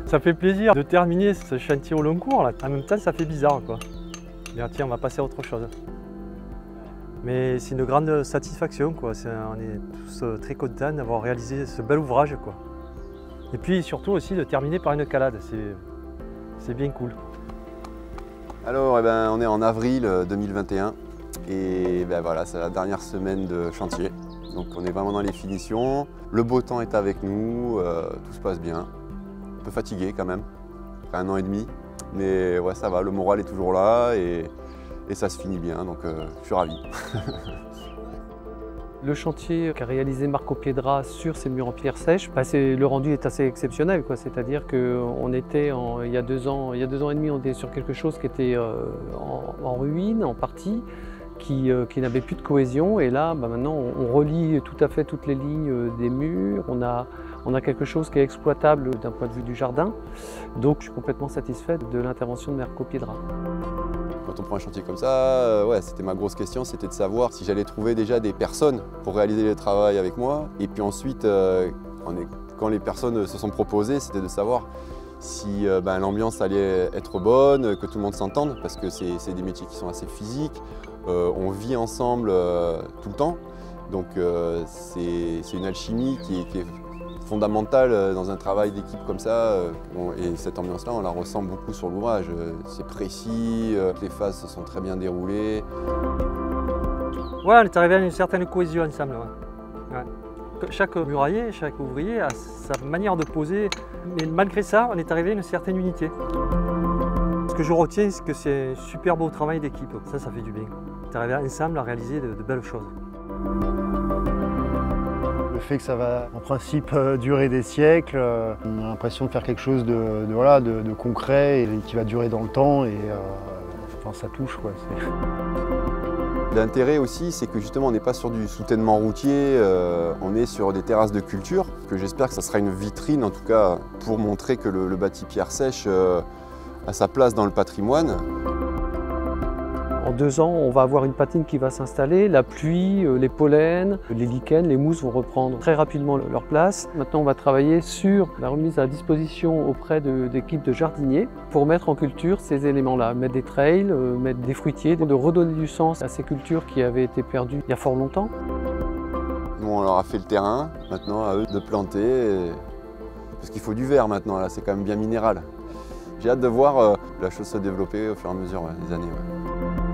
Ça fait plaisir de terminer ce chantier au long cours là. En même temps, ça fait bizarre quoi. Bien, tiens, on va passer à autre chose. Mais c'est une grande satisfaction quoi. On est tous très contents d'avoir réalisé ce bel ouvrage quoi. Et puis surtout aussi de terminer par une calade, c'est bien cool. Alors on est en avril 2021 et voilà, c'est la dernière semaine de chantier. Donc on est vraiment dans les finitions, le beau temps est avec nous, tout se passe bien. Un peu fatigué quand même, après 1 an et demi, mais ouais ça va, le moral est toujours là et ça se finit bien, donc je suis ravi. Le chantier qu'a réalisé Marco Piedra sur ces murs en pierre sèche, le rendu est assez exceptionnel. C'est-à-dire qu'on était, il y a 2 ans et demi, on était sur quelque chose qui était en ruine en partie, qui n'avait plus de cohésion. Et là, maintenant, on relie tout à fait toutes les lignes des murs. On a quelque chose qui est exploitable d'un point de vue du jardin. Donc je suis complètement satisfait de l'intervention de Marco Piedra. Quand on prend un chantier comme ça, ouais, c'était ma grosse question, c'était de savoir si j'allais trouver déjà des personnes pour réaliser le travail avec moi. Et puis ensuite, quand les personnes se sont proposées, c'était de savoir si l'ambiance allait être bonne, que tout le monde s'entende, parce que c'est des métiers qui sont assez physiques. On vit ensemble tout le temps, donc c'est une alchimie qui est fondamentale dans un travail d'équipe comme ça. Et cette ambiance-là, on la ressent beaucoup sur l'ouvrage. C'est précis, les phases se sont très bien déroulées. Ouais, on est arrivé à une certaine cohésion ensemble. Ouais. Chaque murailler, chaque ouvrier a sa manière de poser, mais malgré ça, on est arrivé à une certaine unité. Ce que je retiens, c'est que c'est un super beau travail d'équipe. Ça fait du bien. On est arrivé ensemble à réaliser de belles choses. Le fait que ça va en principe durer des siècles, on a l'impression de faire quelque chose de concret et qui va durer dans le temps et enfin, ça touche quoi. L'intérêt aussi, c'est que justement on n'est pas sur du soutènement routier, on est sur des terrasses de culture, que j'espère que ça sera une vitrine en tout cas pour montrer que le bâti pierre sèche a sa place dans le patrimoine. En 2 ans, on va avoir une patine qui va s'installer, la pluie, les pollens, les lichens, les mousses vont reprendre très rapidement leur place. Maintenant, on va travailler sur la remise à disposition auprès d'équipes de jardiniers pour mettre en culture ces éléments-là, mettre des trails, mettre des fruitiers, de redonner du sens à ces cultures qui avaient été perdues il y a fort longtemps. Nous, on leur a fait le terrain, maintenant à eux de planter, parce qu'il faut du verre maintenant, là c'est quand même bien minéral. J'ai hâte de voir la chose se développer au fur et à mesure des années. Ouais.